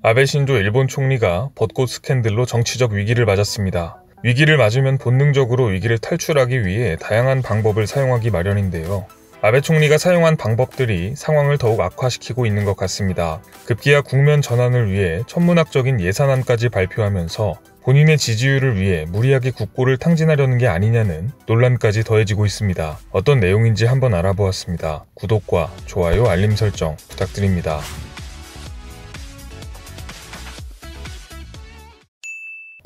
아베 신조 일본 총리가 벚꽃 스캔들로 정치적 위기를 맞았습니다. 위기를 맞으면 본능적으로 위기를 탈출하기 위해 다양한 방법을 사용하기 마련인데요. 아베 총리가 사용한 방법들이 상황을 더욱 악화시키고 있는 것 같습니다. 급기야 국면 전환을 위해 천문학적인 예산안까지 발표하면서 본인의 지지율을 위해 무리하게 국고를 탕진하려는 게 아니냐는 논란까지 더해지고 있습니다. 어떤 내용인지 한번 알아보았습니다. 구독과 좋아요, 알림 설정 부탁드립니다.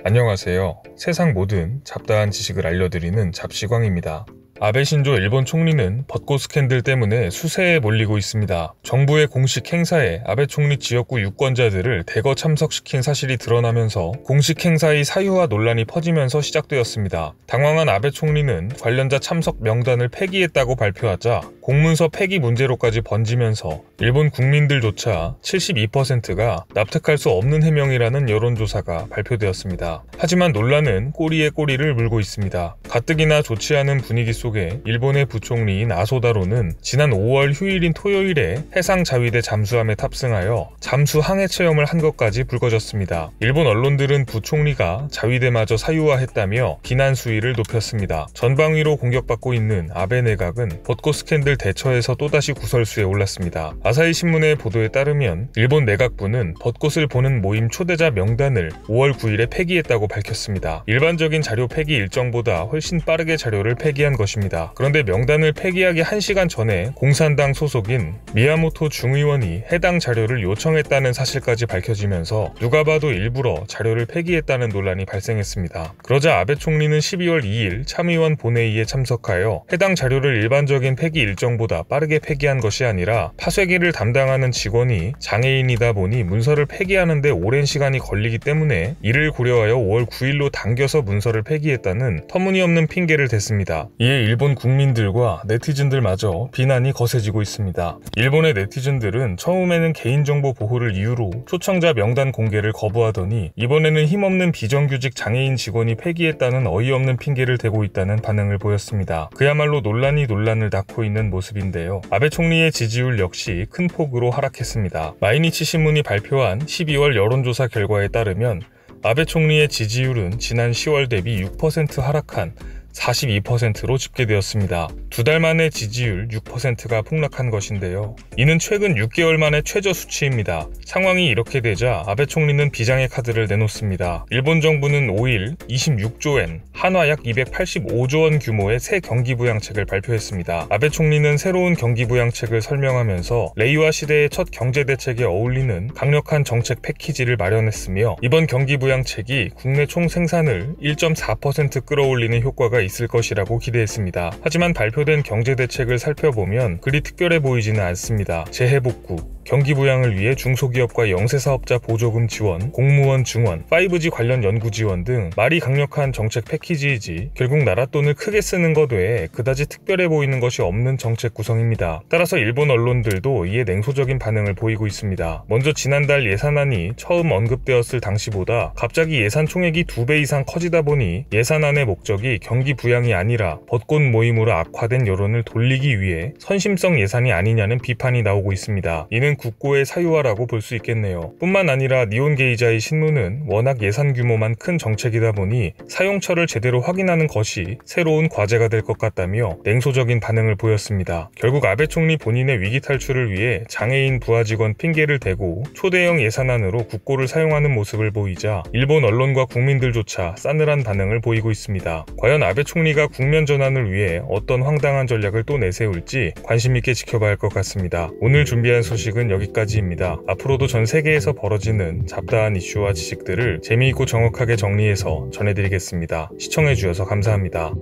안녕하세요. 세상 모든 잡다한 지식을 알려드리는 잡시광입니다. 아베 신조 일본 총리는 벚꽃 스캔들 때문에 수세에 몰리고 있습니다. 정부의 공식 행사에 아베 총리 지역구 유권자들을 대거 참석시킨 사실이 드러나면서 공식 행사의 사유화 논란이 퍼지면서 시작되었습니다. 당황한 아베 총리는 관련자 참석 명단을 폐기했다고 발표하자 공문서 폐기 문제로까지 번지면서 일본 국민들조차 72%가 납득할 수 없는 해명이라는 여론조사가 발표되었습니다. 하지만 논란은 꼬리에 꼬리를 물고 있습니다. 가뜩이나 좋지 않은 분위기 속에 일본의 부총리인 아소다로는 지난 5월 휴일인 토요일에 해상 자위대 잠수함에 탑승하여 잠수 항해 체험을 한 것까지 불거졌습니다. 일본 언론들은 부총리가 자위대마저 사유화했다며 비난 수위를 높였습니다. 전방위로 공격받고 있는 아베 내각은 벚꽃 스캔들 대처에서 또다시 구설수에 올랐습니다. 아사히 신문의 보도에 따르면 일본 내각부는 벚꽃을 보는 모임 초대자 명단을 5월 9일에 폐기했다고 밝혔습니다. 일반적인 자료 폐기 일정보다 훨씬 빠르게 자료를 폐기한 것입니다. 그런데 명단을 폐기하기 1시간 전에 공산당 소속인 미야모토 중의원이 해당 자료를 요청했다는 사실까지 밝혀지면서 누가 봐도 일부러 자료를 폐기했다는 논란이 발생했습니다. 그러자 아베 총리는 12월 2일 참의원 본회의에 참석하여 해당 자료를 일반적인 폐기 일정보다 빠르게 폐기한 것이 아니라 파쇄기를 담당하는 직원이 장애인이다 보니 문서를 폐기하는데 오랜 시간이 걸리기 때문에 이를 고려하여 5월 9일로 당겨서 문서를 폐기했다는 터무니없는 핑계를 댔습니다. 이에 일본 국민들과 네티즌들마저 비난이 거세지고 있습니다. 일본의 네티즌들은 처음에는 개인정보 보호를 이유로 초청자 명단 공개를 거부하더니 이번에는 힘없는 비정규직 장애인 직원이 폐기했다는 어이없는 핑계를 대고 있다는 반응을 보였습니다. 그야말로 논란이 논란을 낳고 있는 모습인데요. 아베 총리의 지지율 역시 큰 폭으로 하락했습니다. 마이니치 신문이 발표한 12월 여론조사 결과에 따르면 아베 총리의 지지율은 지난 10월 대비 6% 하락한 42%로 집계되었습니다. 2달 만에 지지율 6%가 폭락한 것인데요. 이는 최근 6개월 만의 최저 수치입니다. 상황이 이렇게 되자 아베 총리는 비장의 카드를 내놓습니다. 일본 정부는 5일 26조엔, 한화 약 285조 원 규모의 새 경기부양책을 발표했습니다. 아베 총리는 새로운 경기부양책을 설명하면서 레이와 시대의 첫 경제대책에 어울리는 강력한 정책 패키지를 마련했으며 이번 경기부양책이 국내 총생산을 1.4% 끌어올리는 효과가 있을 것이라고 기대했습니다. 하지만 발표된 경제대책을 살펴보면 그리 특별해 보이지는 않습니다. 재해복구, 경기부양을 위해 중소기업과 영세사업자 보조금 지원, 공무원 증원, 5G 관련 연구 지원 등 말이 강력한 정책 패키지이지 결국 나라 돈을 크게 쓰는 것 외에 그다지 특별해 보이는 것이 없는 정책 구성입니다. 따라서 일본 언론들도 이에 냉소적인 반응을 보이고 있습니다. 먼저 지난달 예산안이 처음 언급되었을 당시보다 갑자기 예산 총액이 2배 이상 커지다 보니 예산안의 목적이 경기 부양이 아니라 벚꽃 모임으로 악화된 여론을 돌리기 위해 선심성 예산이 아니냐는 비판이 나오고 있습니다. 이는 국고의 사유화라고 볼 수 있겠네요. 뿐만 아니라 니혼게이자의 신문은 워낙 예산 규모만 큰 정책이다 보니 사용처를 제대로 확인하는 것이 새로운 과제가 될 것 같다며 냉소적인 반응을 보였습니다. 결국 아베 총리 본인의 위기 탈출을 위해 장애인 부하 직원 핑계를 대고 초대형 예산안으로 국고를 사용하는 모습을 보이자 일본 언론과 국민들조차 싸늘한 반응을 보이고 있습니다. 과연 아베 총리가 국면 전환을 위해 어떤 황당한 전략을 또 내세울지 관심있게 지켜봐야 할 것 같습니다. 오늘 준비한 소식은 여기까지입니다. 앞으로도 전 세계에서 벌어지는 잡다한 이슈와 지식들을 재미있고 정확하게 정리해서 전해드리겠습니다. 시청해주셔서 감사합니다.